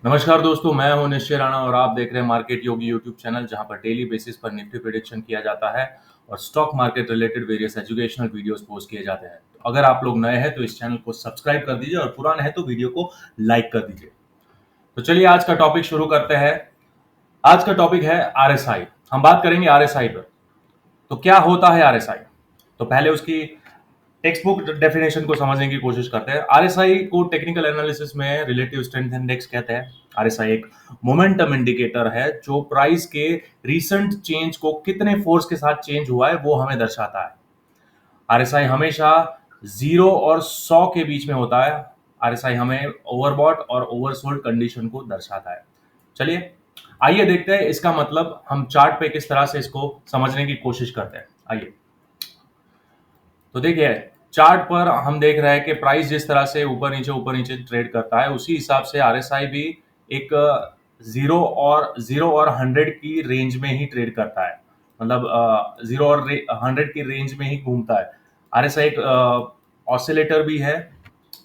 नमस्कार दोस्तों, मैं हूं निश्चय राणा और आप देख रहे हैं मार्केट योगी यूट्यूब चैनल, जहां पर डेली बेसिस पर निफ्टी प्रेडिक्शन किया जाता है और stock market related various educational videos post किए जाते हैं। तो अगर आप लोग नए हैं तो इस चैनल को सब्सक्राइब कर दीजिए और पुराने हैं तो वीडियो को लाइक कर दीजिए। तो चलिए आज का टॉपिक शुरू करते हैं। आज का टॉपिक है आरएसआई। हम बात करेंगे आरएसआई पर। तो क्या होता है आरएसआई? तो पहले उसकी टेक्स्ट बुक डेफिनेशन को समझने की कोशिश करते हैं। आरएसआई को टेक्निकल एनालिसिस में रिलेटिव स्ट्रेंथ इंडेक्स कहते हैं। आरएसआई एक मोमेंटम इंडिकेटर है जो प्राइस के रीसेंट चेंज को कितने फोर्स के साथ चेंज हुआ है वो हमें दर्शाता है। आरएसआई हमेशा 0 और 100 के बीच में होता है। आरएसआई हमें ओवरबॉट और ओवरसोल्ड कंडीशन को दर्शाता है। चलिए आइए देखते हैं इसका मतलब हम चार्ट पे किस तरह से इसको समझने की कोशिश करते हैं। आइए, तो देखिए चार्ट पर हम देख रहे हैं कि प्राइस जिस तरह से ऊपर नीचे ट्रेड करता है उसी हिसाब से आरएसआई भी एक जीरो और 100 की रेंज में ही ट्रेड करता है। मतलब 0 और 100 की रेंज में ही घूमता है। आरएसआई एक ऑसिलेटर भी है,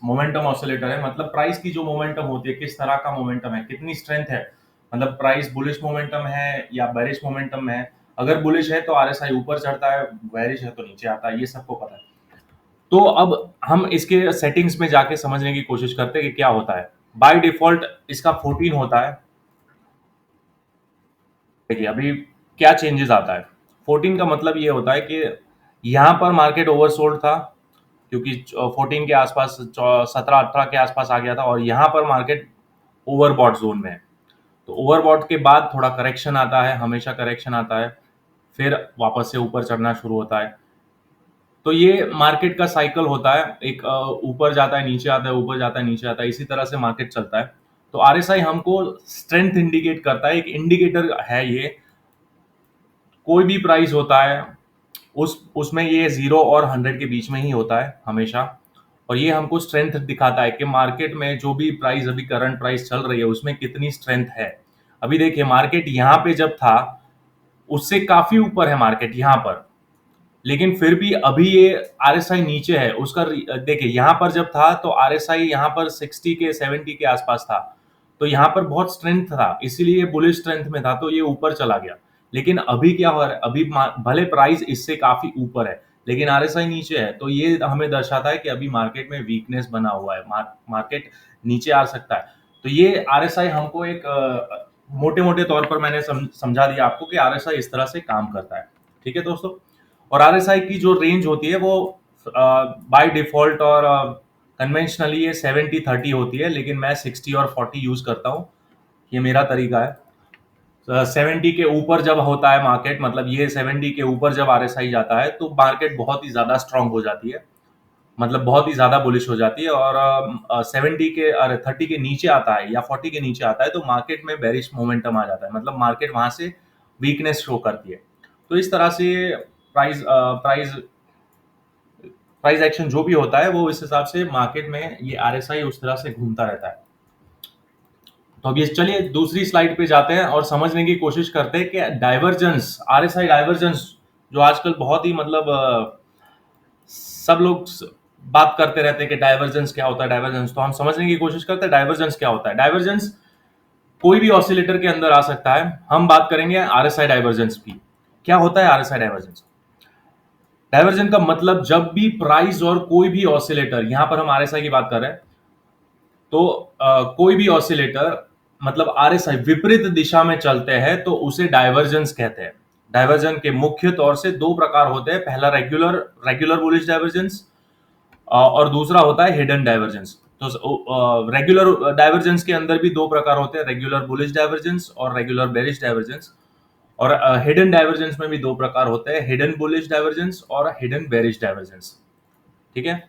मोमेंटम ऑसिलेटर है। मतलब प्राइस की जो मोमेंटम होती है, किस तरह का मोमेंटम है, कितनी स्ट्रेंथ है, मतलब प्राइस बुलिश मोमेंटम है या बेरिश मोमेंटम है। अगर बुलिश है तो आरएसआई ऊपर चढ़ता है, बेरिश है तो नीचे आता है, ये सबको पता है। तो अब हम इसके सेटिंग्स में जाके समझने की कोशिश करते हैं कि क्या होता है। बाय डिफॉल्ट इसका 14 होता है। देखिए अभी क्या चेंजेस आता है। 14 का मतलब ये होता है कि यहाँ पर मार्केट ओवरसोल्ड था, क्योंकि 14 के आसपास 17-18 के आसपास आ गया था, और यहाँ पर मार्केट ओवरबॉट जोन में है। तो ओवरबॉट के बाद थोड़ा करेक्शन आता है, हमेशा करेक्शन आता है, फिर वापस से ऊपर चढ़ना शुरू होता है। तो ये मार्केट का साइकिल होता है। एक ऊपर जाता है, नीचे आता है, ऊपर जाता है, नीचे आता है, इसी तरह से मार्केट चलता है। तो आरएसआई हमको स्ट्रेंथ इंडिकेट करता है, एक इंडिकेटर है ये। कोई भी प्राइस होता है उसमें ये 0 और 100 के बीच में ही होता है हमेशा। और ये हमको स्ट्रेंथ दिखाता है कि मार्केट में जो भी प्राइस अभी करंट प्राइस चल रही है उसमें कितनी स्ट्रेंथ है। अभी देखिए मार्केट यहाँ पे जब था उससे काफी ऊपर है मार्केट यहाँ पर, लेकिन फिर भी अभी ये आरएसआई नीचे है उसका। देखिए यहाँ पर जब था तो आरएसआई यहाँ पर 60 के 70 के आसपास था, तो यहाँ पर बहुत स्ट्रेंथ था, इसीलिए बुलिश स्ट्रेंथ में था, तो ये ऊपर चला गया। लेकिन अभी क्या हो रहा है, अभी भले प्राइस इससे काफी ऊपर है लेकिन आरएसआई नीचे है, तो ये हमें दर्शाता है कि अभी मार्केट में वीकनेस बना हुआ है, मार्केट नीचे आ सकता है। तो ये आरएसआई हमको एक मोटे मोटे तौर पर मैंने समझा दिया आपको कि आरएसआई इस तरह से काम करता है। ठीक है दोस्तों। और आरएसआई की जो रेंज होती है वो बाय डिफॉल्ट और कन्वेंशनली ये 70-30 होती है, लेकिन मैं 60 और 40 यूज करता हूँ। ये मेरा तरीका है। 70 के ऊपर जब होता है मार्केट, मतलब ये 70 के ऊपर जब आरएसआई जाता है तो मार्केट बहुत ही ज्यादा स्ट्रांग हो जाती है, मतलब बहुत ही ज्यादा बुलिश हो जाती है। और 70 के और 30 के नीचे आता है या 40 के नीचे आता है तो मार्केट में बेरिश मोमेंटम आ जाता है, मतलब मार्केट वहां से वीकनेस शो करती है। तो इस तरह से प्राइस प्राइस प्राइस एक्शन जो भी होता है वो इस हिसाब से मार्केट में ये आरएसआई उस तरह से घूमता रहता है। तो अब ये चलिए दूसरी स्लाइड पे जाते हैं और समझने की कोशिश करते हैं कि डाइवर्जेंस, आरएसआई डाइवर्जेंस, जो आजकल बहुत ही मतलब सब लोग बात करते रहते हैं कि डाइवर्जेंस क्या होता है, डाइवर्जेंस। तो हम समझने की कोशिश करते हैं डाइवर्जेंस क्या होता है। डाइवर्जेंस कोई भी ऑसिलेटर के अंदर आ सकता है। हम बात करेंगे आरएसआई डाइवर्जेंस की। क्या होता है आरएसआई डाइवर्जेंस? डाइवर्जन का मतलब जब भी प्राइस और कोई भी ऑसिलेटर, यहां पर हम आरएसआई की बात कर रहे हैं, तो कोई भी ऑसिलेटर मतलब आरएसआई विपरीत दिशा में चलते हैं तो उसे डाइवर्जेंस कहते हैं। डाइवर्जन के मुख्य तौर से दो प्रकार होते हैं, पहला रेगुलर रेगुलर बुलिश डाइवर्जेंस और दूसरा होता है हिडन डाइवर्जेंस। तो रेगुलर डाइवर्जेंस के अंदर भी दो प्रकार होते हैं, रेगुलर बुलिश डाइवर्जेंस और रेगुलर बेरिश डाइवर्जेंस। और हिडन डाइवर्जेंस में भी दो प्रकार होते हैं, हिडन बुलिश डाइवर्जेंस और हिडन बेरिश डाइवर्जेंस। ठीक है।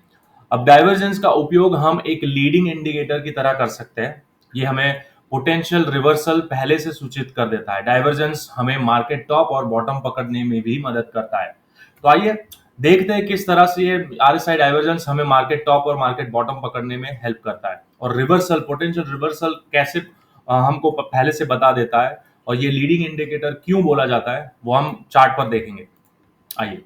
अब डाइवर्जेंस का उपयोग हम एक लीडिंग इंडिकेटर की तरह कर सकते हैं। ये हमें पोटेंशियल रिवर्सल पहले से सूचित कर देता है। डाइवर्जेंस हमें मार्केट टॉप और बॉटम पकड़ने में भी मदद करता है। तो आइए देखते हैं किस तरह से ये आरएसआई डाइवर्जेंस हमें मार्केट टॉप और मार्केट बॉटम पकड़ने में हेल्प करता है, और रिवर्सल, पोटेंशियल रिवर्सल कैसे हमको पहले से बता देता है, और ये लीडिंग इंडिकेटर क्यों बोला जाता है वो हम चार्ट पर देखेंगे। आइए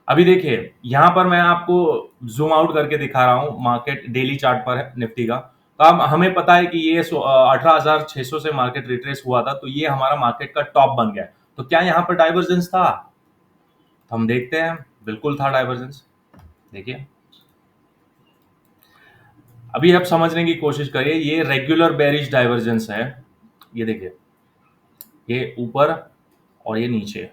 अभी देखिए यहां पर मैं आपको जूम आउट करके दिखा रहा हूं, मार्केट डेली चार्ट पर है निफ्टी का। तो अब हमें पता है कि ये 18,600 से मार्केट रिट्रेस हुआ था, तो ये हमारा मार्केट का टॉप बन गया। तो क्या यहाँ पर डाइवर्जेंस था? तो हम देखते हैं, बिल्कुल था डाइवर्जेंस। देखिए, अभी आप समझने की कोशिश करिए, ये रेगुलर बेरिश डाइवर्जेंस है। ये देखिए, ये ऊपर और ये नीचे।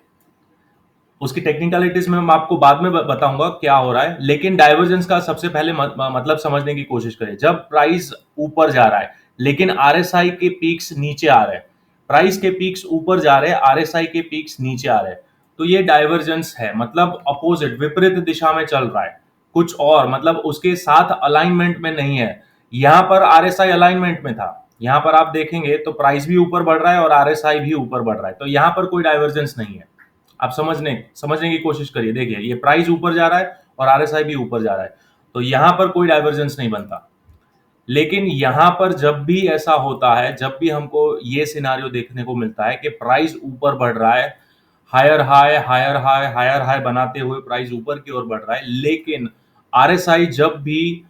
उसकी टेक्निकलिटीज में मैं आपको बाद में बताऊंगा क्या हो रहा है, लेकिन डाइवर्जेंस का सबसे पहले मतलब समझने की कोशिश करें। जब प्राइस ऊपर जा रहा है लेकिन आरएसआई के पीक्स नीचे आ रहे हैं, प्राइस के पीक्स ऊपर जा रहे हैं, आरएसआई के पीक्स नीचे आ रहे हैं, तो ये डाइवर्जेंस है, मतलब अपोजिट, विपरीत दिशा में चल रहा है कुछ और, मतलब उसके साथ अलाइनमेंट में नहीं है। यहां पर आरएसआई अलाइनमेंट में था, यहां पर आप देखेंगे तो प्राइस भी ऊपर बढ़ रहा है और आरएसआई भी ऊपर बढ़ रहा है, तो यहां पर कोई डाइवर्जेंस नहीं है। आप समझने की कोशिश करिए, देखिए ये प्राइस ऊपर जा रहा है और आरएसआई भी ऊपर जा रहा है, तो यहां पर कोई डाइवर्जेंस नहीं बनता। लेकिन यहां पर जब भी ऐसा होता है, जब भी हमको ये सिनारियो देखने को मिलता है कि प्राइस ऊपर बढ़ रहा है, higher high higher high higher high बनाते हुए प्राइस ऊपर की ओर बढ़ रहा है, लेकिन आरएसआई जब भी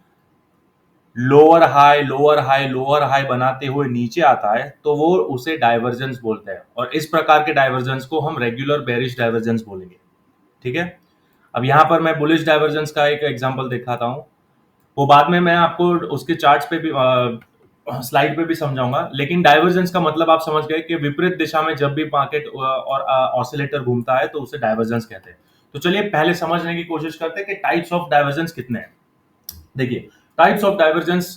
lower high lower high lower high बनाते हुए नीचे आता है, तो वो उसे डाइवर्जेंस बोलते हैं, और इस प्रकार के डाइवर्जेंस को हम रेगुलर बेरिश डाइवर्जेंस बोलेंगे। ठीक है, अब यहां पर मैं बुलिश डाइवर्जेंस का एक एग्जांपल दिखाता हूं, वो बाद में मैं आपको उसके चार्ट्स पे भी स्लाइड पे भी समझाऊंगा, लेकिन डाइवर्जेंस का मतलब आप समझ गए कि विपरीत दिशा में जब भी मार्केट और ऑसिलेटर घूमता है तो उसे डाइवर्जेंस कहते हैं। तो चलिए पहले समझने की कोशिश करते हैं कि टाइप्स ऑफ डाइवर्जेंस कितने हैं। देखिए, टाइप्स ऑफ डाइवर्जेंस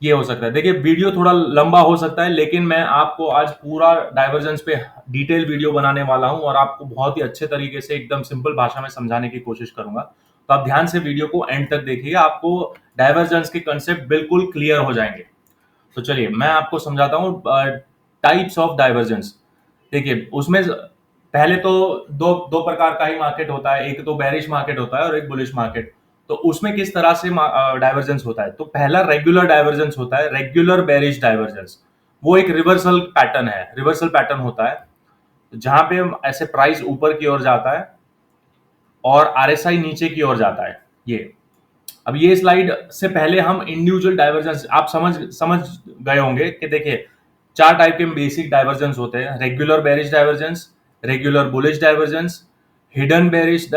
ये हो सकता है, देखिए वीडियो थोड़ा लंबा हो सकता है, लेकिन मैं आपको आज पूरा डाइवर्जेंस पे डिटेल वीडियो बनाने वाला हूं और आपको बहुत ही अच्छे तरीके से एकदम सिंपल भाषा में समझाने की कोशिश करूंगा। तो आप ध्यान से वीडियो को एंड तक देखिएगा, आपको डाइवर्जेंस के कंसेप्ट बिल्कुल क्लियर हो जाएंगे। तो चलिए मैं आपको समझाता हूँ टाइप्स ऑफ डाइवर्जेंस। देखिए, उसमें पहले तो दो दो प्रकार का ही मार्केट होता है, एक तो बेरिश मार्केट होता है और एक बुलिश मार्केट। तो उसमें किस तरह से डाइवर्जेंस होता है, तो पहला रेगुलर डाइवर्जेंस होता है, रेगुलर बेरिश डाइवर्जेंस। वो एक रिवर्सल पैटर्न है, रिवर्सल पैटर्न होता है जहां पे ऐसे प्राइस ऊपर की ओर जाता है और आरएसआई नीचे की ओर जाता है। ये अब ये स्लाइड से पहले हम इंडिविजुअल डाइवर्जेंस आप समझ गए होंगे कि देखिए, चार टाइप के बेसिक डाइवर्जेंस होते हैं, regular bearish divergence, regular bullish divergence, hidden bearish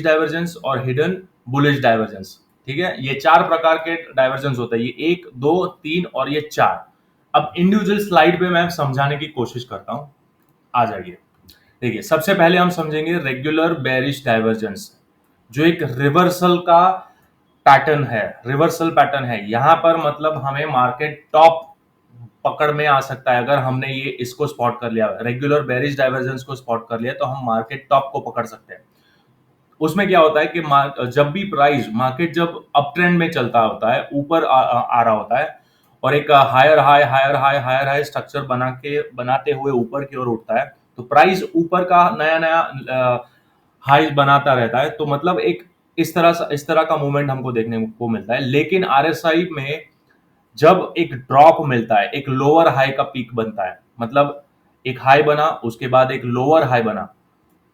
divergence और हिडन बुलिश डाइवर्जेंस। ठीक है, ये चार प्रकार के डाइवर्जेंस होते हैं, ये एक दो तीन और ये चार। अब इंडिविजुअल स्लाइड पे मैं समझाने की कोशिश करता हूं, आ जाइए। देखिए, सबसे पहले हम समझेंगे रेगुलर बेरिश डाइवर्जेंस, जो एक रिवर्सल का पैटर्न है, रिवर्सल पैटर्न है। यहां पर मतलब हमें मार्केट टॉप पकड़ में आ सकता है, अगर हमने ये इसको स्पॉट कर लिया, रेगुलर बेरिश डाइवर्जेंस को स्पॉट कर लिया, तो हम मार्केट टॉप को पकड़ सकते हैं। उसमें क्या होता है कि जब भी प्राइस मार्केट जब अप ट्रेंड में चलता होता है, ऊपर आ रहा होता है और एक higher high higher high higher high structure बनाते हुए ऊपर की ओर उठता है, तो प्राइस ऊपर का नया नया हाई बनाता रहता है, तो मतलब एक इस तरह का मूवमेंट हमको देखने को मिलता है। लेकिन आरएसआई में जब एक ड्रॉप मिलता है, एक लोअर हाई का पीक बनता है, मतलब एक हाई बना उसके बाद एक लोअर हाई बना,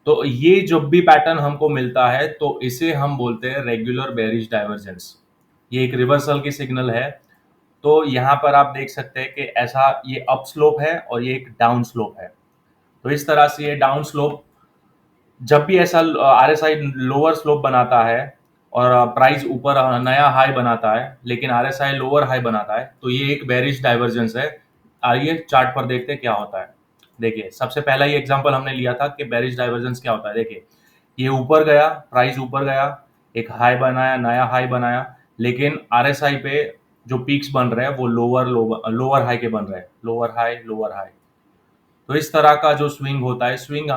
तो ये जब भी पैटर्न हमको मिलता है तो इसे हम बोलते हैं रेगुलर बेरिश डाइवर्जेंस। ये एक रिवर्सल की सिग्नल है। तो यहां पर आप देख सकते हैं कि ऐसा ये अप स्लोप है और ये एक डाउन स्लोप है। तो इस तरह से ये डाउन स्लोप, जब भी ऐसा आरएसआई लोअर स्लोप बनाता है और प्राइस ऊपर नया हाई बनाता है, लेकिन आरएसआई लोअर हाई बनाता है, तो ये एक बेरिश डाइवर्जेंस है। आइए चार्ट पर देखते हैं क्या होता है। देखिए, सबसे पहला ये एग्जांपल हमने लिया था कि बेरिश डाइवर्जेंस क्या होता है। देखिए, ये ऊपर गया, प्राइस ऊपर गया, एक हाई बनाया, नया हाई बनाया, लेकिन आरएसआई पे जो पीक्स बन रहे हैं वो लोअर हाई के बन रहे हैं, लोअर हाई लोअर हाई। तो इस तरह का जो स्विंग होता है, स्विंग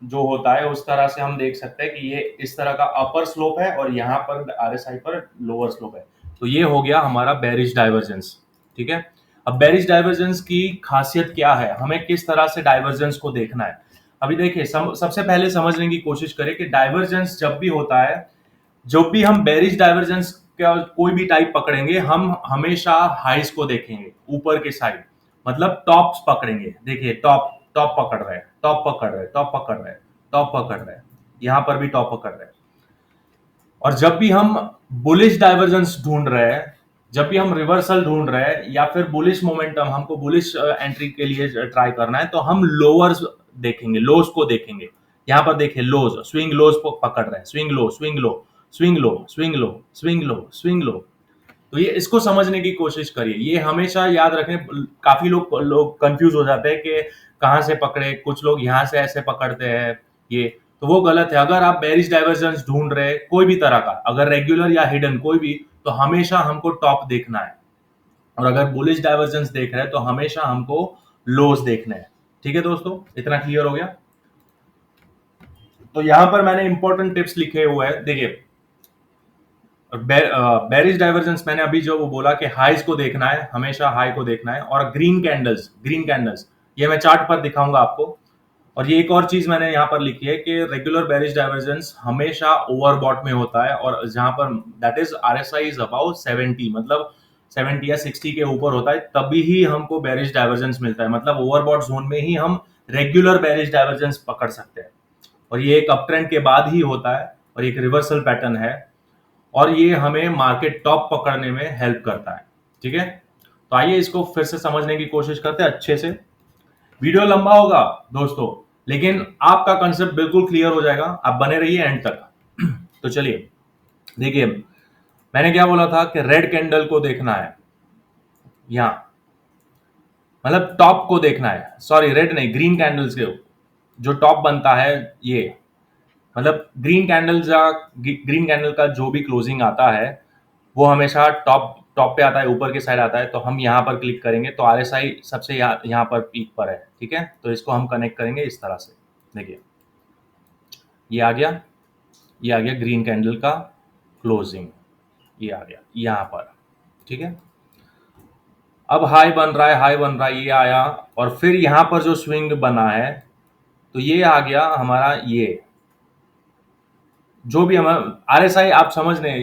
जो होता है उस तरह से हम देख सकते हैं कि ये इस तरह का अपर स्लोप है और यहाँ पर आरएसआई पर लोअर स्लोप है। तो ये हो गया हमारा बेरिश डाइवर्जेंस। ठीक है, अब बेरिश डाइवर्जेंस की खासियत क्या है, हमें किस तरह से डाइवर्जेंस को देखना है। अभी देखिए, सबसे पहले समझने की कोशिश करें कि डाइवर्जेंस जब भी होता है, जब भी हम बेरिश डाइवर्जेंस का कोई भी टाइप पकड़ेंगे, हम हमेशा हाइस को देखेंगे, ऊपर के साइड, मतलब टॉप्स पकड़ेंगे। देखिए, टॉप टॉप पकड़ रहे हैं, टॉप पकड़ रहे हैं, टॉप पकड़ रहे हैं, टॉप पकड़ रहे हैं, यहां पर भी टॉप पकड़ रहे हैं। और जब भी हम बुलिश डाइवर्जेंस ढूंढ रहे हैं, जब भी हम रिवर्सल ढूंढ रहे हैं या फिर बुलिश मोमेंटम, हमको बुलिश एंट्री के लिए ट्राई करना है, तो हम लोअर्स देखेंगे, लोज को देखेंगे। यहाँ पर देखिए लोज, स्विंग लोज को पकड़ रहे हैं, swing low, swing low, swing low, swing low, swing low, swing low. तो ये इसको समझने की कोशिश करिए, ये हमेशा याद रखें। काफी लोग लोग कंफ्यूज हो जाते हैं कि कहाँ से पकड़े, कुछ लोग यहाँ से ऐसे पकड़ते हैं, ये तो वो गलत है। अगर आप बेरिश डाइवर्जेंस ढूंढ रहे हैं कोई भी तरह का, अगर रेगुलर या हिडन कोई भी, तो हमेशा हमको टॉप देखना है। और अगर बुलिश डाइवर्जेंस देख रहे हैं तो हमेशा हमको लोज देखना है। ठीक है दोस्तों, इतना क्लियर हो गया। तो यहां पर मैंने इंपॉर्टेंट टिप्स लिखे हुए हैं, देखिए। बेरिश डाइवर्जेंस मैंने अभी जो वो बोला कि हाइज को देखना है, हमेशा हाई को देखना है। और ग्रीन कैंडल्स, ग्रीन कैंडल्स ये मैं चार्ट पर दिखाऊंगा आपको। और ये एक और चीज मैंने यहाँ पर लिखी है कि रेगुलर बेरिश डाइवर्जेंस हमेशा ओवरबॉट में होता है, और जहां पर that is RSI is about 70, मतलब 70 या 60 के ऊपर होता है, तभी ही हमको बेरिश डाइवर्जेंस मिलता है। मतलब ओवरबॉट जोन में ही हम रेगुलर बेरिश डाइवर्जेंस पकड़ सकते हैं। और ये एक अप ट्रेंड के बाद ही होता है, और एक रिवर्सल पैटर्न है, और ये हमें मार्केट टॉप पकड़ने में हेल्प करता है। ठीक है, तो आइए इसको फिर से समझने की कोशिश करते हैं अच्छे से। वीडियो लंबा होगा दोस्तों, लेकिन आपका कंसेप्ट बिल्कुल क्लियर हो जाएगा, आप बने रहिए एंड तक। तो चलिए देखिए, मैंने क्या बोला था कि रेड कैंडल को देखना है, यहां मतलब टॉप को देखना है, सॉरी रेड नहीं, ग्रीन कैंडल्स के जो टॉप बनता है, ये मतलब ग्रीन कैंडल ग्रीन कैंडल का जो भी क्लोजिंग आता है वो हमेशा टॉप टॉप पे आता है, ऊपर के साइड आता है। तो हम यहाँ पर क्लिक करेंगे तो आरएसआई सबसे यहाँ पर पीक पर है। ठीक है, तो इसको हम कनेक्ट करेंगे इस तरह से। देखिए ये आ गया, ये आ गया ग्रीन कैंडल का क्लोजिंग, ये आ गया यहाँ पर। ठीक है, अब हाई बन रहा है, हाई बन रहा है, ये आया। और फिर यहाँ पर जो स्विंग बना है, तो ये आ गया हमारा, ये जो भी हम आरएसआई आप समझ रहे हैं,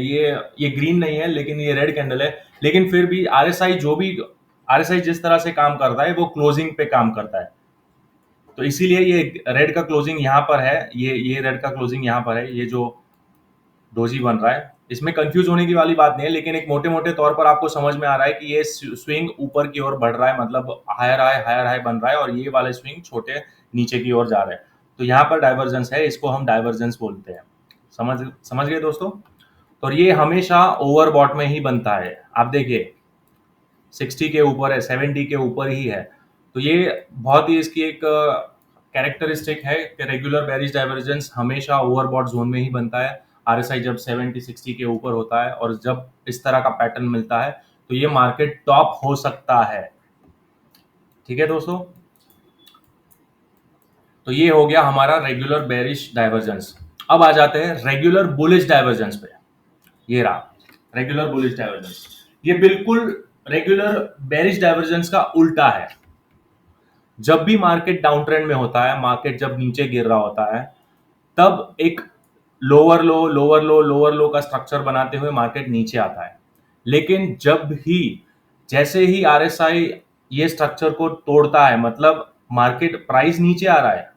ये ग्रीन नहीं है लेकिन ये रेड कैंडल है। लेकिन फिर भी आरएसआई जो भी, आरएसआई जिस तरह से काम करता है वो क्लोजिंग पे काम करता है। तो इसीलिए ये रेड का क्लोजिंग यहाँ पर है, ये रेड का क्लोजिंग यहाँ पर है, ये जो डोजी बन रहा है, इसमें कंफ्यूज होने की वाली बात नहीं है। लेकिन एक मोटे मोटे तौर पर आपको समझ में आ रहा है कि ये स्विंग ऊपर की ओर बढ़ रहा है, मतलब हायर हाई बन रहा है, और ये वाले स्विंग छोटे नीचे की ओर जा रहे हैं। तो यहाँ पर डाइवर्जेंस है, इसको हम डाइवर्जेंस बोलते हैं। समझ समझ गए दोस्तों। तो ये हमेशा ओवरबॉट में ही बनता है। आप देखिए 60 के ऊपर है, 70 के ऊपर ही है। तो ये बहुत ही इसकी एक कैरेक्टरिस्टिक है कि रेगुलर बेरिश डाइवर्जेंस हमेशा ओवरबॉट जोन में ही बनता है। आरएसआई जब 70 60 के ऊपर होता है और जब इस तरह का पैटर्न मिलता है, तो ये मार्केट टॉप हो सकता है। ठीक है दोस्तों, तो ये हो गया हमारा रेगुलर बेरिश डाइवर्जेंस। अब आ जाते हैं रेगुलर बुलिश डाइवर्जेंस पे। ये रहा रेगुलर बुलिश डाइवर्जेंस, ये बिल्कुल रेगुलर बेरिश डाइवर्जेंस का उल्टा है। जब भी मार्केट डाउन ट्रेंड में होता है, मार्केट जब नीचे गिर रहा होता है, तब एक लोअर लो, लोअर लो, लोअर लो का स्ट्रक्चर बनाते हुए मार्केट नीचे आता है। लेकिन जब भी, जैसे ही आरएसआई ये स्ट्रक्चर को तोड़ता है, मतलब मार्केट प्राइस नीचे आ रहा है,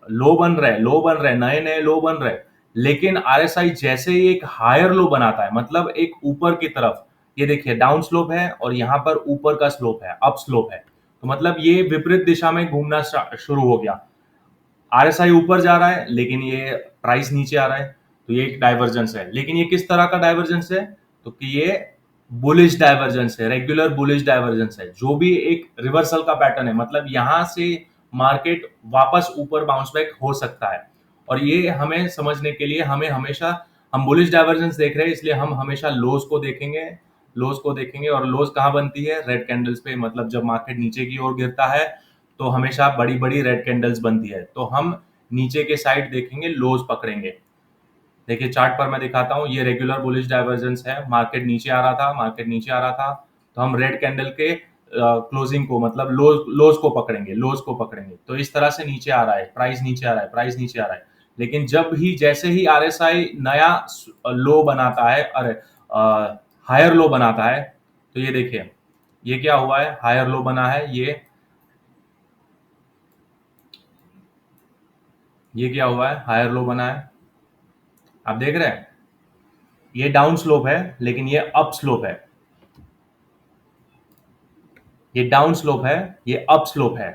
लो बन रहे, लो बन रहे, नए नए लो बन रहे, लेकिन आरएसआई जैसे ही एक हायर लो बनाता है, मतलब एक ऊपर की तरफ, ये देखिए डाउन स्लोप है और यहाँ पर ऊपर का स्लोप है, अप स्लोप है, तो मतलब ये विपरीत दिशा में घूमना शुरू हो गया। आरएसआई ऊपर जा रहा है लेकिन ये प्राइस नीचे आ रहा है, तो ये एक डाइवर्जेंस है। लेकिन ये किस तरह का डाइवर्जेंस है, तो कि ये बुलिश डाइवर्जेंस है, रेगुलर बुलिश डाइवर्जेंस है, जो भी एक रिवर्सल का पैटर्न है, मतलब यहां से मार्केट वापस ऊपर बाउंस बैक हो सकता है। और ये हमें समझने के लिए हमें हमेशा, हम बुलिश डाइवर्जेंस देख रहे हैं इसलिए हम हमेशा लोज को देखेंगे, लोज को देखेंगे। और लोज कहाँ बनती है, रेड कैंडल्स पे, मतलब जब मार्केट नीचे की ओर गिरता है तो हमेशा बड़ी बड़ी रेड कैंडल्स बनती है, तो हम नीचे के साइड देखेंगे, लोज पकड़ेंगे। देखिए चार्ट पर मैं दिखाता हूँ, ये रेगुलर बुलिश डाइवर्जेंस है, मार्केट नीचे आ रहा था, मार्केट नीचे आ रहा था, तो हम रेड कैंडल के क्लोजिंग को, मतलब लोज को पकड़ेंगे, लोज को पकड़ेंगे। तो इस तरह से नीचे आ रहा है, प्राइस नीचे आ रहा है, प्राइस नीचे आ रहा है। लेकिन जब ही, जैसे ही आरएसआई नया लो बनाता है, अरे हायर लो बनाता है, तो ये देखिए ये क्या हुआ है, हायर लो बना है, ये क्या हुआ है, हायर लो बना है, आप देख रहे हैं। ये डाउन स्लोप है, लेकिन ये अप स्लोप है। ये डाउन स्लोप है, ये अप स्लोप है।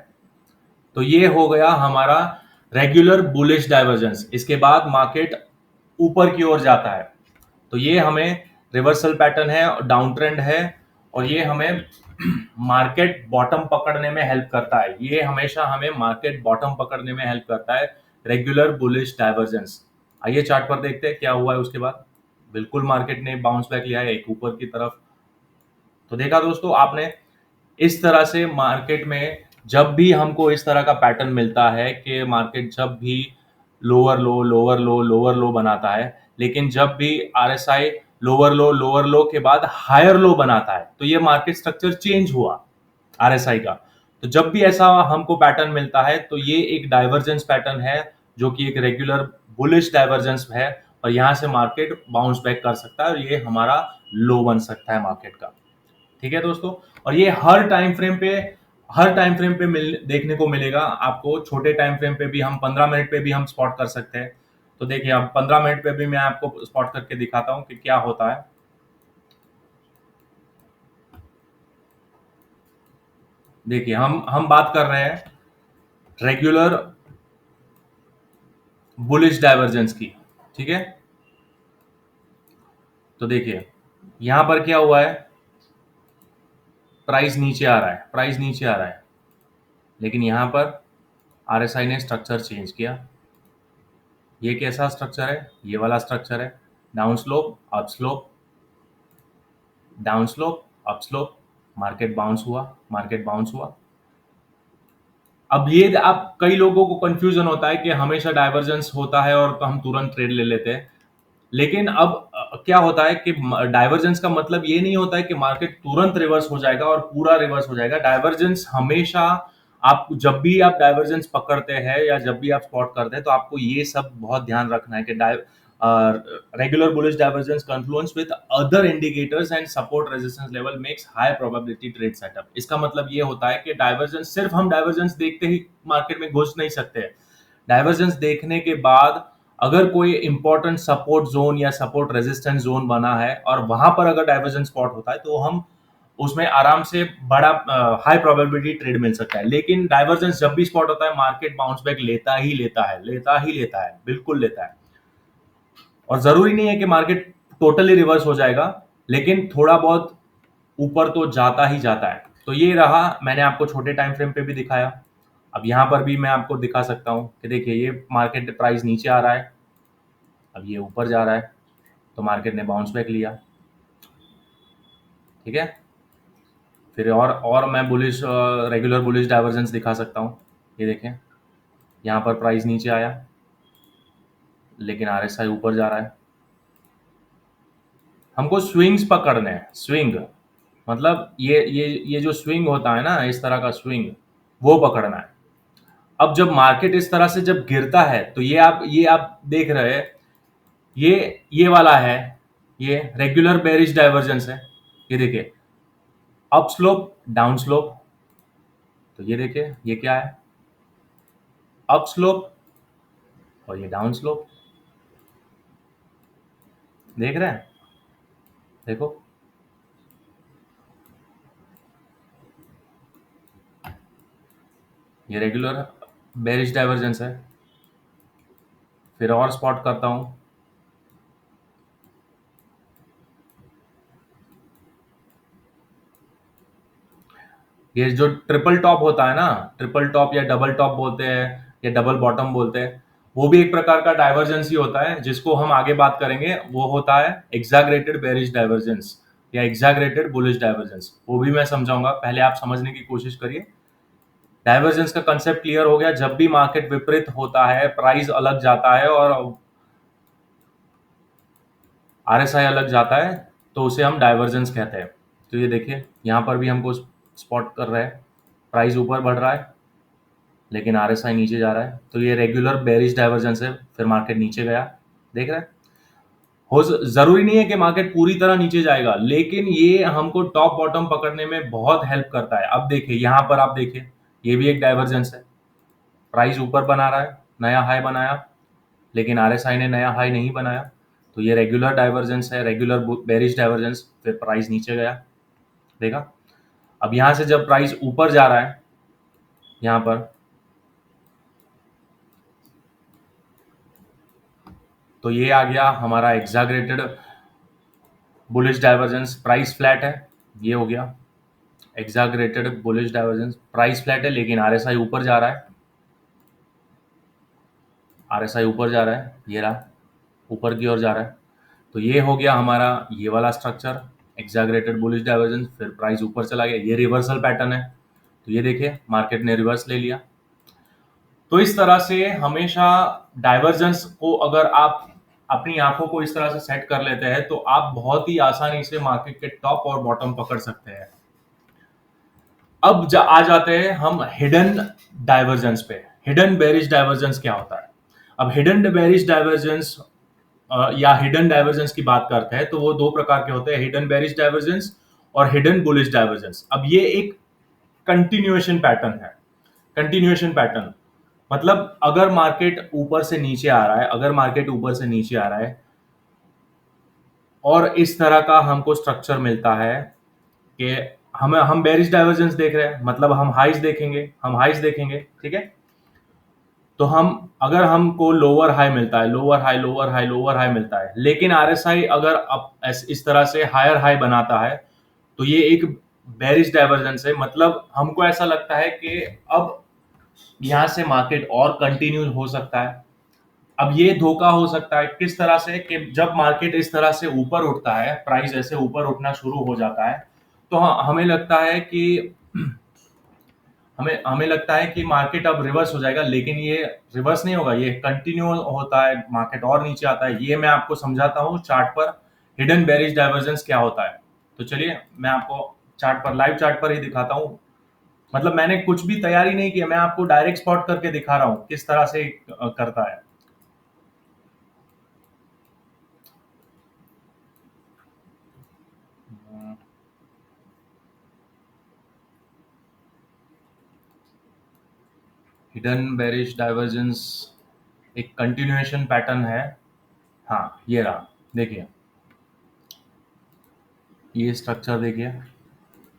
तो ये हो गया हमारा रेगुलर बुलिश डाइवर्जेंस। इसके बाद मार्केट ऊपर की ओर जाता है, तो ये हमें रिवर्सल पैटर्न है और डाउन ट्रेंड है, और ये हमें मार्केट बॉटम पकड़ने में हेल्प करता है। ये हमेशा हमें मार्केट बॉटम पकड़ने में हेल्प करता है, रेगुलर बुलिश डाइवर्जेंस। आइए चार्ट पर देखते हैं क्या हुआ है उसके बाद। बिल्कुल मार्केट ने बाउंस बैक लिया है एक ऊपर की तरफ। तो देखा दोस्तों आपने, इस तरह से मार्केट में जब भी हमको इस तरह का पैटर्न मिलता है कि मार्केट जब भी लोअर लो लोअर लो लोअर लो बनाता है, लेकिन जब भी आरएसआई लोअर लो के बाद हायर लो बनाता है, तो ये मार्केट स्ट्रक्चर चेंज हुआ आरएसआई का। तो जब भी ऐसा हमको पैटर्न मिलता है, तो ये एक डाइवर्जेंस पैटर्न है, जो कि एक रेगुलर बुलिश डाइवर्जेंस है, और यहां से मार्केट बाउंस बैक कर सकता है, और ये हमारा लो बन सकता है मार्केट का। ठीक है दोस्तों, और ये हर टाइम फ्रेम पे देखने को मिलेगा आपको। छोटे टाइम फ्रेम पे भी हम 15 मिनट पे भी हम स्पॉट कर सकते हैं। तो देखिए, अब 15 मिनट पे भी मैं आपको स्पॉट करके दिखाता हूं कि क्या होता है। देखिए, हम बात कर रहे हैं रेगुलर बुलिश डाइवर्जेंस की। ठीक है, तो देखिए यहां पर क्या हुआ है, प्राइस नीचे आ रहा है, प्राइस नीचे आ रहा है, लेकिन यहां पर आरएसआई ने स्ट्रक्चर चेंज किया। ये कैसा स्ट्रक्चर है, ये वाला स्ट्रक्चर है, down slope up slope, down slope up slope, market bounce हुआ, मार्केट बाउंस हुआ। अब ये आप, कई लोगों को कंफ्यूजन होता है कि हमेशा डाइवर्जेंस होता है और तो हम तुरंत ट्रेड ले लेते हैं। लेकिन अब क्या होता है कि डाइवर्जेंस का मतलब ये नहीं होता है कि मार्केट तुरंत रिवर्स हो जाएगा और पूरा रिवर्स हो जाएगा। डाइवर्जेंस हमेशा, आप जब भी आप डाइवर्जेंस पकड़ते हैं या जब भी आप स्पॉट करते हैं, तो आपको ये सब बहुत ध्यान रखना है कि regular bullish divergence confluence with other indicators and support resistance level makes high probability trade setup. इसका मतलब ये होता है कि डाइवर्जेंस, सिर्फ हम डाइवर्जेंस देखते ही मार्केट में घुस नहीं सकते। डाइवर्जेंस देखने के बाद अगर कोई इंपॉर्टेंट सपोर्ट जोन या सपोर्ट रेजिस्टेंस जोन बना है और वहां पर अगर डाइवर्जेंस स्पॉट होता है, तो हम उसमें आराम से बड़ा हाई प्रोबेबिलिटी ट्रेड मिल सकता है। लेकिन डाइवर्जेंस जब भी स्पॉट होता है, मार्केट बाउंस बैक लेता ही लेता है, लेता ही लेता है, बिल्कुल लेता है। और जरूरी नहीं है कि मार्केट टोटली रिवर्स हो जाएगा, लेकिन थोड़ा बहुत ऊपर तो जाता ही जाता है। तो ये रहा, मैंने आपको छोटे टाइम फ्रेम पे भी दिखाया। अब यहाँ पर भी मैं आपको दिखा सकता हूँ कि देखिए, ये मार्केट प्राइस नीचे आ रहा है, अब ये ऊपर जा रहा है, तो मार्केट ने बाउंस बैक लिया। ठीक है, फिर और मैं बुलिश, रेगुलर बुलिश डाइवर्जेंस दिखा सकता हूँ। ये देखें, यहाँ पर प्राइस नीचे आया, लेकिन आरएसआई ऊपर जा रहा है। हमको स्विंग्स पकड़ने हैं, स्विंग मतलब ये जो स्विंग होता है ना, इस तरह का स्विंग, वो पकड़ना है। अब जब मार्केट इस तरह से जब गिरता है, तो ये आप देख रहे हैं, ये वाला है, ये रेगुलर बेरिश डाइवर्जेंस है। ये देखिए, अप स्लोप डाउन स्लोप। तो ये देखिए, ये क्या है, अप स्लोप, और ये डाउन स्लोप। देख रहे हैं, देखो, ये रेगुलर बेरिश डाइवर्जेंस है। फिर और स्पॉट करता हूं, ये जो ट्रिपल टॉप होता है ना, ट्रिपल टॉप या डबल टॉप बोलते हैं या डबल बॉटम बोलते हैं, वो भी एक प्रकार का डाइवर्जेंस ही होता है, जिसको हम आगे बात करेंगे। वो होता है एग्जैगरेटेड बेरिश डाइवर्जेंस या एग्जैगरेटेड बुलिश डाइवर्जेंस, वो भी मैं समझाऊंगा। पहले आप समझने की कोशिश करिए। डाइवर्जेंस का कंसेप्ट क्लियर हो गया, जब भी मार्केट विपरीत होता है, प्राइस अलग जाता है और आरएसआई अलग जाता है, तो उसे हम डाइवर्जेंस कहते हैं। तो ये देखिए, यहाँ पर भी हमको स्पॉट कर रहे हैं, प्राइस ऊपर बढ़ रहा है, लेकिन आरएसआई नीचे जा रहा है, तो ये रेगुलर बेरिश डाइवर्जेंस है। फिर मार्केट नीचे गया, देख रहे हैं। जरूरी नहीं है कि मार्केट पूरी तरह नीचे जाएगा, लेकिन ये हमको टॉप बॉटम पकड़ने में बहुत हेल्प करता है। अब देखिए, यहाँ पर आप देखिए, ये भी एक डाइवर्जेंस है, प्राइस ऊपर बना रहा है, नया हाई बनाया, लेकिन आरएसआई ने नया हाई नहीं बनाया। तो ये रेगुलर डाइवर्जेंस है, रेगुलर बेरिश डाइवर्जेंस, फिर प्राइस नीचे गया, देखा। अब यहां से जब प्राइस ऊपर जा रहा है, यहां पर, तो ये आ गया हमारा एग्जाग्रेटेड बुलिश डाइवर्जेंस, प्राइस फ्लैट है, ये हो गया एग्जाग्रेटेड बुलिश डाइवर्जेंस, प्राइस फ्लैट है लेकिन आरएसआई ऊपर जा रहा है, आरएसआई ऊपर जा रहा है, ये रहा, ऊपर की ओर जा रहा है। तो ये हो गया हमारा ये वाला स्ट्रक्चर, एग्जाग्रेटेड बुलिश डाइवर्जेंस, फिर प्राइस ऊपर चला गया, ये रिवर्सल पैटर्न है। तो ये देखिए मार्केट ने रिवर्स ले लिया। तो इस तरह से हमेशा डाइवर्जेंस को अगर आप अपनी आंखों को इस तरह से सेट कर लेते हैं तो आप बहुत ही आसानी से मार्केट के टॉप और बॉटम पकड़ सकते हैं। अब आ जाते हैं हम हिडन डाइवर्जेंस पे। हिडन बेरिश डाइवर्जेंस क्या होता है? अब हिडन बेरिश डाइवर्जेंस या हिडन डाइवर्जेंस की बात करते हैं तो वो दो प्रकार के होते हैं, हिडन बेरिश डाइवर्जेंस और हिडन बुलिश डाइवर्जेंस। अब ये एक कंटिन्यूएशन पैटर्न है। कंटिन्यूएशन पैटर्न मतलब अगर मार्केट ऊपर से नीचे आ रहा है, अगर मार्केट ऊपर से नीचे आ रहा है और इस तरह का हमको स्ट्रक्चर मिलता है कि हम बेरिश डाइवर्जेंस देख रहे हैं, मतलब हम हाइज देखेंगे, हम हाइज देखेंगे, ठीक है। तो हम अगर हमको लोअर हाई मिलता है, lower high lower high lower high मिलता है, लेकिन आरएसआई अगर इस तरह से हायर हाई बनाता है तो ये एक बेरिश डाइवर्जेंस है। मतलब हमको ऐसा लगता है कि अब यहां से मार्केट और कंटिन्यू हो सकता है। अब ये धोखा हो सकता है किस तरह से कि जब मार्केट इस तरह से ऊपर उठता है, प्राइस ऐसे ऊपर उठना शुरू हो जाता है, तो हमें लगता है कि हमें हमें लगता है कि मार्केट अब रिवर्स हो जाएगा, लेकिन ये रिवर्स नहीं होगा, ये कंटिन्यू होता है, मार्केट और नीचे आता है। ये मैं आपको समझाता हूँ चार्ट पर हिडन बेरिश डाइवर्जेंस क्या होता है। तो चलिए मैं आपको चार्ट पर, लाइव चार्ट पर ही दिखाता हूँ। मतलब मैंने कुछ भी तैयारी नहीं की, मैं आपको डायरेक्ट स्पॉट करके दिखा रहा हूँ किस तरह से करता है। हिडन बेरिश डाइवर्जेंस एक कंटिन्यूएशन पैटर्न है। हाँ ये रहा, देखिए ये स्ट्रक्चर देखिए,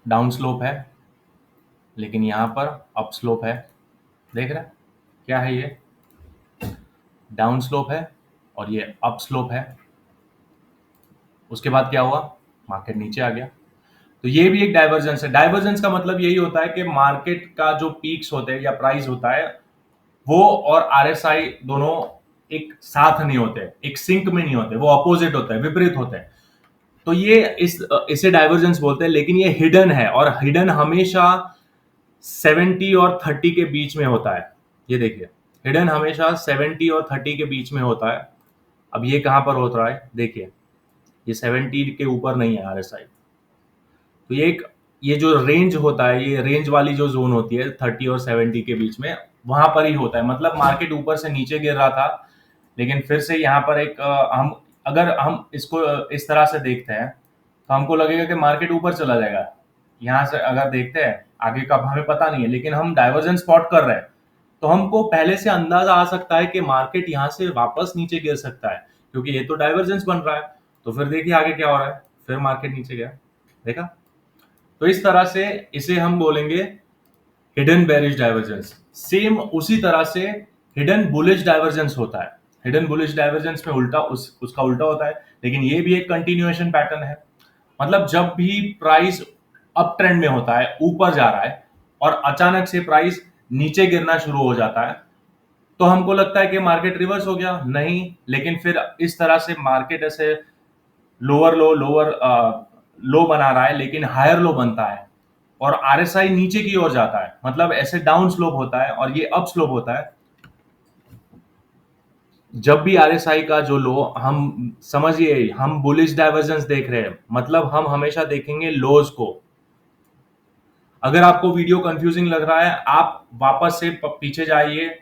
डाउन स्लोप है लेकिन यहाँ पर अप स्लोप है, देख रहे हैं क्या है ये? डाउन स्लोप है और ये अप स्लोप है। उसके बाद क्या हुआ? मार्केट नीचे आ गया। तो ये भी एक डाइवर्जेंस है। डाइवर्जेंस का मतलब यही होता है कि मार्केट का जो पीक्स होते हैं या प्राइस होता है वो और आरएसआई दोनों एक साथ नहीं होते, एक सिंक में नहीं होते, वो अपोजिट होते हैं, विपरीत होते हैं। तो ये इसे डाइवर्जेंस बोलते हैं, लेकिन ये हिडन है और हिडन हमेशा 70 और 30 के बीच में होता है। ये देखिए हिडन हमेशा 70 और 30 के बीच में होता है। अब ये कहां पर होता है? देखिए ये 70 के ऊपर नहीं है आरएसआई। तो ये जो रेंज होता है, ये रेंज वाली जो जोन होती है 30 और 70 के बीच में, वहां पर ही होता है। मतलब मार्केट ऊपर से नीचे गिर रहा था लेकिन फिर से यहाँ पर एक हम अगर हम इसको इस तरह से देखते हैं तो हमको लगेगा कि मार्केट ऊपर चला जाएगा। यहाँ से अगर देखते हैं आगे का हमें पता नहीं है, लेकिन हम डाइवर्जेंस स्पॉट कर रहे हैं तो हमको पहले से अंदाजा आ सकता है कि मार्केट यहाँ से वापस नीचे गिर सकता है, क्योंकि ये तो डाइवर्जेंस बन रहा है। तो फिर देखिए आगे क्या हो रहा है, फिर मार्केट नीचे गया, देखा। तो इस तरह से इसे हम बोलेंगे हिडन बेरिश डाइवर्जेंस। सेम उसी तरह से हिडन बुलिश डाइवर्जेंस होता है। हिडन बुलिश डाइवर्जेंस में उल्टा उसका उल्टा होता है, लेकिन ये भी एक कंटिन्यूएशन पैटर्न है। मतलब जब भी प्राइस अप ट्रेंड में होता है, ऊपर जा रहा है और अचानक से प्राइस नीचे गिरना शुरू हो जाता है तो हमको लगता है कि मार्केट रिवर्स हो गया, नहीं, लेकिन फिर इस तरह से मार्केट ऐसे लोअर लो बना रहा है लेकिन हायर लो बनता है और आरएसआई नीचे की ओर जाता है। मतलब ऐसे डाउन स्लोप होता है और ये अप स्लोप होता है। जब भी आरएसआई का जो लो, हम समझिए हम बुलिश डाइवर्जेंस देख रहे हैं, मतलब हम हमेशा देखेंगे लोज को। अगर आपको वीडियो कंफ्यूजिंग लग रहा है, आप वापस से पीछे जाइए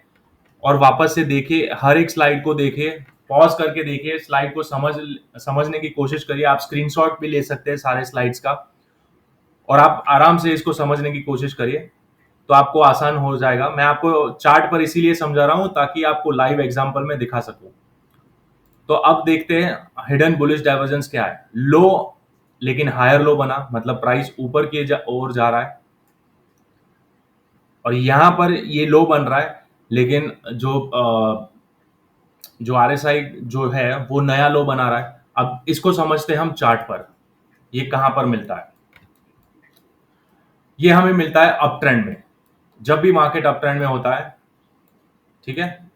और वापस से देखिए, हर एक स्लाइड को देखिए, पॉज करके देखिए, स्लाइड को समझने की कोशिश करिए। आप स्क्रीनशॉट भी ले सकते हैं सारे स्लाइड्स का और आप आराम से इसको समझने की कोशिश करिए, तो आपको आसान हो जाएगा। मैं आपको चार्ट पर इसीलिए समझा रहा हूं ताकि आपको लाइव एग्जांपल में दिखा सकूं। तो अब देखते हैं हिडन बुलिश डाइवर्जेंस क्या है। लो लेकिन हायर लो बना, मतलब प्राइस ऊपर की ओर जा रहा है, और यहां पर ये लो बन रहा है, लेकिन जो आरएसआई जो है वो नया लो बना रहा है। अब इसको समझते हैं हम चार्ट पर, ये कहां पर मिलता है। ये हमें मिलता है अप ट्रेंड में, जब भी मार्केट अप ट्रेंड में होता है, ठीक है।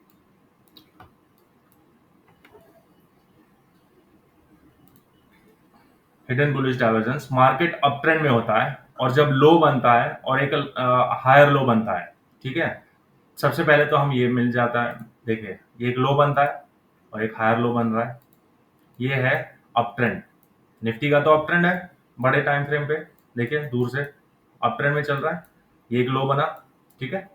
Hidden bullish divergence market up trend में होता है, और जब लो बनता है और एक हायर लो बनता है, ठीक है। सबसे पहले तो हम ये मिल जाता है, देखिए ये एक लो बनता है और एक हायर लो बन रहा है, ये है अप ट्रेंड। निफ्टी का तो अप ट्रेंड है बड़े टाइम फ्रेम पे, देखिए दूर से अप ट्रेंड में चल रहा है, ये एक लो बना, ठीक है।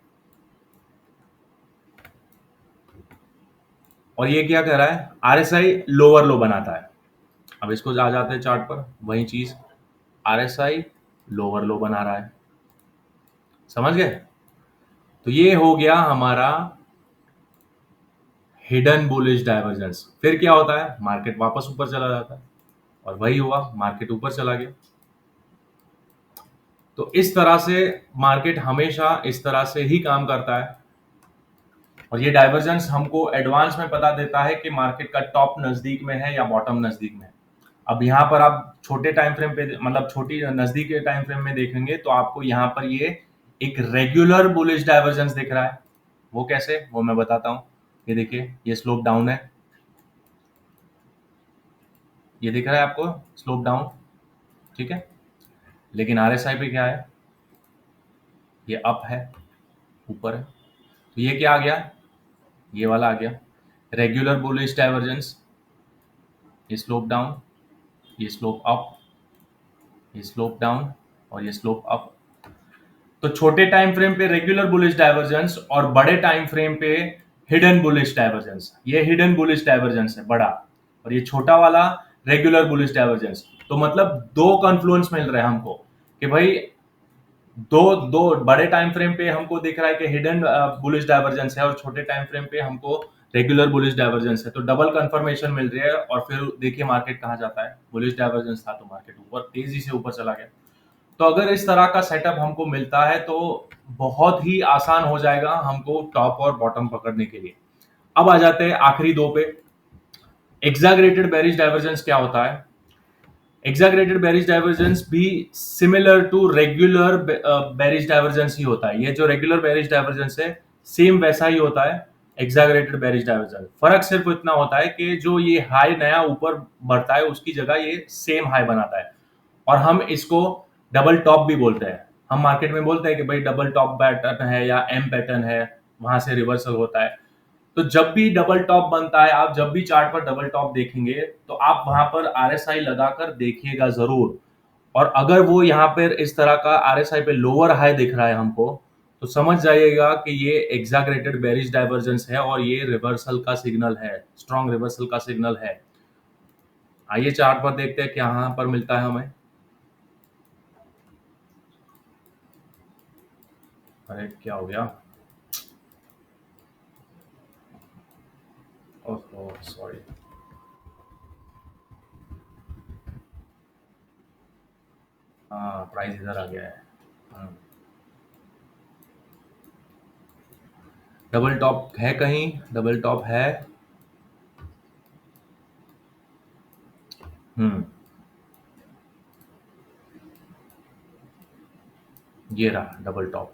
और ये क्या कह रहा है, आरएसआई लोअर लो बनाता है। अब इसको आ जाते हैं चार्ट पर, वही चीज, आरएसआई लोअर लो बना रहा है, समझ गए। तो ये हो गया हमारा हिडन बुलिश डाइवर्जेंस। फिर क्या होता है, मार्केट वापस ऊपर चला जाता है, और वही हुआ, मार्केट ऊपर चला गया। तो इस तरह से मार्केट हमेशा इस तरह से ही काम करता है, और ये डाइवर्जेंस हमको एडवांस में पता देता है कि मार्केट का टॉप नजदीक में है या बॉटम नजदीक में है। अब यहाँ पर आप छोटे टाइम फ्रेम पे, मतलब छोटी नजदीक के टाइम फ्रेम में देखेंगे तो आपको यहाँ पर ये एक रेगुलर बुलिश डाइवर्जेंस दिख रहा है। वो कैसे, वो मैं बताता हूँ। ये देखिए, ये स्लोप डाउन है, ये दिख रहा है आपको स्लोप डाउन, ठीक है। लेकिन आरएसआई पे क्या है, ये अप है, ऊपर है। तो ये क्या आ गया, ये वाला आ गया रेगुलर बुलिश डाइवर्जेंस। ये स्लोप डाउन, ये स्लोप अप, ये स्लोप डाउन, और ये स्लोप अप। तो छोटे टाइम फ्रेम पे रेगुलर बुलिश डाइवर्जेंस, और बड़े टाइम फ्रेम पे हिडन बुलिश डाइवर्जेंस। ये हिडन बुलिश डाइवर्जेंस है बड़ा, और ये छोटा वाला रेगुलर बुलिश डाइवर्जेंस। तो मतलब दो कन्फ्लुएंस मिल रहे हैं हमको कि भाई दो दो बड़े टाइम फ्रेम पे हमको दिख रहा है कि हिडन बुलिश डाइवर्जेंस है, और छोटे टाइम फ्रेम पे हमको रेगुलर बुलिश डाइवर्जेंस है। तो डबल कंफर्मेशन मिल रही है, और फिर देखिए मार्केट कहाँ जाता है, बुलिश डाइवर्जेंस था तो मार्केट ऊपर, तेजी से ऊपर चला गया। तो अगर इस तरह का सेटअप हमको मिलता है तो बहुत ही आसान हो जाएगा हमको टॉप और बॉटम पकड़ने के लिए। अब आ जाते हैं आखिरी दो पे। एग्जैगरेटेड बेरिश डाइवर्जेंस क्या होता है। एग्जैगरेटेड बेरिश डाइवर्जेंस भी similar to regular bearish divergence ही होता है। ये जो रेगुलर बेरिश डाइवर्जेंस है सेम वैसा ही होता है एग्जैगरेटेड बेरिश डाइवर्जेंस। फर्क सिर्फ इतना होता है कि जो ये हाई नया ऊपर बढ़ता है उसकी जगह ये सेम हाई बनाता है, और हम इसको डबल टॉप भी बोलते हैं। हम मार्केट में बोलते हैं कि भाई डबल टॉप पैटर्न है या एम पैटर्न है, वहां से रिवर्सल होता है। तो जब भी डबल टॉप बनता है, आप जब भी चार्ट पर डबल टॉप देखेंगे तो आप वहां पर आरएसआई लगाकर देखिएगा जरूर। और अगर वो यहाँ पर इस तरह का आरएसआई पे लोअर हाई दिख रहा है हमको, तो समझ जाइएगा कि ये एग्जैगरेटेड बेरिश डाइवर्जेंस है, और ये रिवर्सल का सिग्नल है, स्ट्रॉन्ग रिवर्सल का सिग्नल है। आइए चार्ट पर देखते हैं क्या यहाँ पर मिलता है हमें। अरे क्या हो गया, ओह सॉरी। हाँ प्राइस इधर आ गया है। डबल टॉप है कहीं, डबल टॉप है। हम्म, ये रहा डबल टॉप।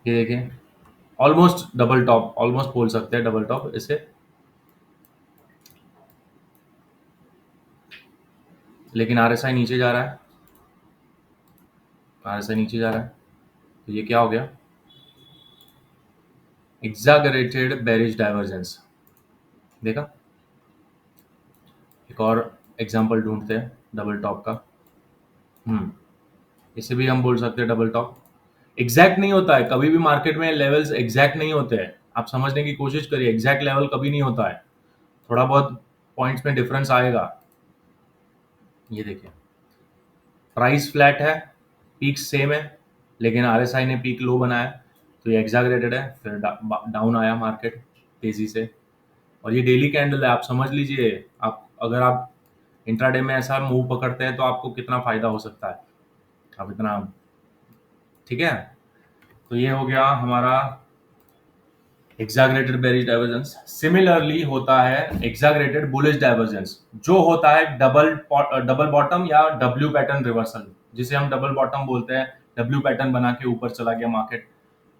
ये देखें, ऑलमोस्ट डबल टॉप, ऑलमोस्ट बोल सकते हैं डबल टॉप इसे। लेकिन आरएसआई नीचे जा रहा है, आरएसआई नीचे जा रहा है। तो ये क्या हो गया, एग्जैगरेटेड बेरिश डाइवर्जेंस। देखा, एक और एग्जांपल ढूंढते हैं डबल टॉप का। हम्म, इसे भी हम बोल सकते हैं डबल टॉप। एग्जैक्ट नहीं होता है कभी भी, मार्केट में लेवल्स एग्जैक्ट नहीं होते हैं। आप समझने की कोशिश करिए, एग्जैक्ट लेवल कभी नहीं होता है, थोड़ा बहुत पॉइंट्स में डिफरेंस आएगा। ये देखिए, प्राइस फ्लैट है, पीक सेम है, लेकिन RSI ने पीक लो बनाया, तो ये एग्जैगरेटेड है, फिर डाउन आया मार्केट तेजी से। और ये डेली कैंडल है, आप समझ लीजिए, आप अगर आप इंट्राडे में ऐसा मूव पकड़ते हैं तो आपको कितना फायदा हो सकता है, आप इतना, ठीक है। तो ये हो गया हमारा एग्जैगरेटेड बेरिश डाइवर्जेंस। सिमिलरली होता है एग्जैगरेटेड बुलिश डाइवर्जेंस, जो होता है डबल बॉटम या डब्ल्यू पैटर्न रिवर्सल, जिसे हम डबल बॉटम बोलते हैं, डब्ल्यू पैटर्न बना के ऊपर चला गया मार्केट।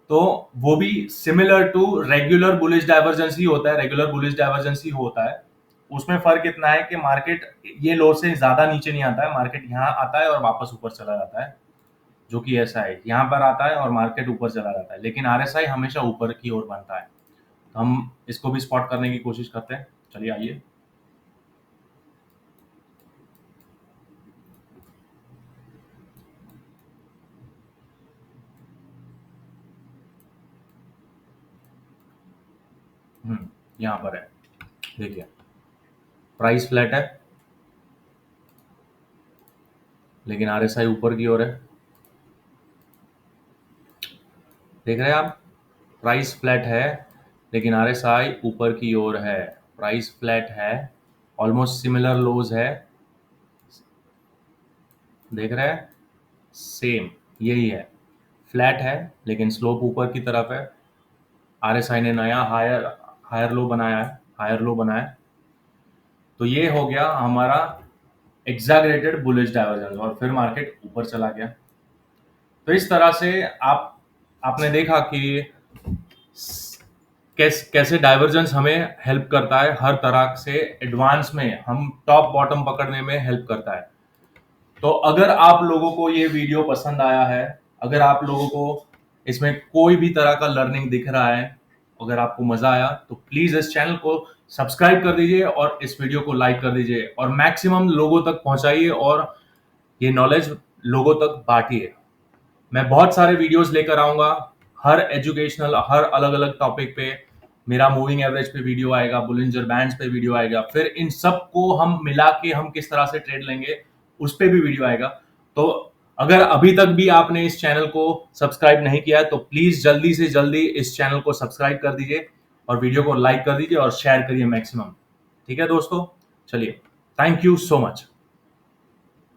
तो वो भी similar to regular bullish divergence ही होता है, रेगुलर बुलिश डाइवर्जेंस ही होता है। उसमें फर्क इतना है कि मार्केट ये लो से ज्यादा नीचे नहीं आता है, मार्केट यहाँ आता है और वापस ऊपर चला जाता है, जो कि ऐसा है, यहाँ पर आता है और मार्केट ऊपर चला जाता है, लेकिन RSI हमेशा ऊपर की ओर बनता है। तो हम इसको भी स्पॉट करने की कोशिश करते हैं, चलिए आइए। यहाँ पर है, देखिए प्राइस फ्लैट है, लेकिन RSI ऊपर की ओर है, देख रहे हैं आप, प्राइस फ्लैट है लेकिन RSI ऊपर की ओर है, प्राइस फ्लैट है, ऑलमोस्ट सिमिलर लोज है, देख रहे हैं, सेम यही है, फ्लैट है लेकिन स्लोप ऊपर की तरफ है, RSI ने नया हायर लो बनाया है, हायर लो बनाया है। तो ये हो गया हमारा एग्जैगरेटेड बुलिश डाइवर्जेंस, और फिर मार्केट ऊपर चला गया। तो इस तरह से आपने देखा कि कैसे डाइवर्जेंस हमें हेल्प करता है, हर तरह से एडवांस में हम टॉप बॉटम पकड़ने में हेल्प करता है। तो अगर आप लोगों को ये वीडियो पसंद आया है, अगर आप लोगों को इसमें कोई भी तरह का लर्निंग दिख रहा है, अगर आपको मजा आया तो प्लीज इस चैनल को सब्सक्राइब कर दीजिए और इस वीडियो को लाइक कर दीजिए और मैक्सिमम लोगों तक पहुंचाइए और ये नॉलेज लोगों तक बांटिए। मैं बहुत सारे वीडियोस लेकर आऊंगा, हर एजुकेशनल, हर अलग अलग टॉपिक पे मेरा मूविंग एवरेज पे वीडियो आएगा, बुलिंजर बैंड्स पे वीडियो आएगा, फिर इन सब को हम मिला के हम किस तरह से ट्रेड लेंगे उस पे भी वीडियो आएगा। तो अगर अभी तक भी आपने इस चैनल को सब्सक्राइब नहीं किया है तो प्लीज जल्दी से जल्दी इस चैनल को सब्सक्राइब कर दीजिए और वीडियो को लाइक कर दीजिए और शेयर करिए मैक्सिमम। ठीक है दोस्तों, चलिए, थैंक यू सो मच।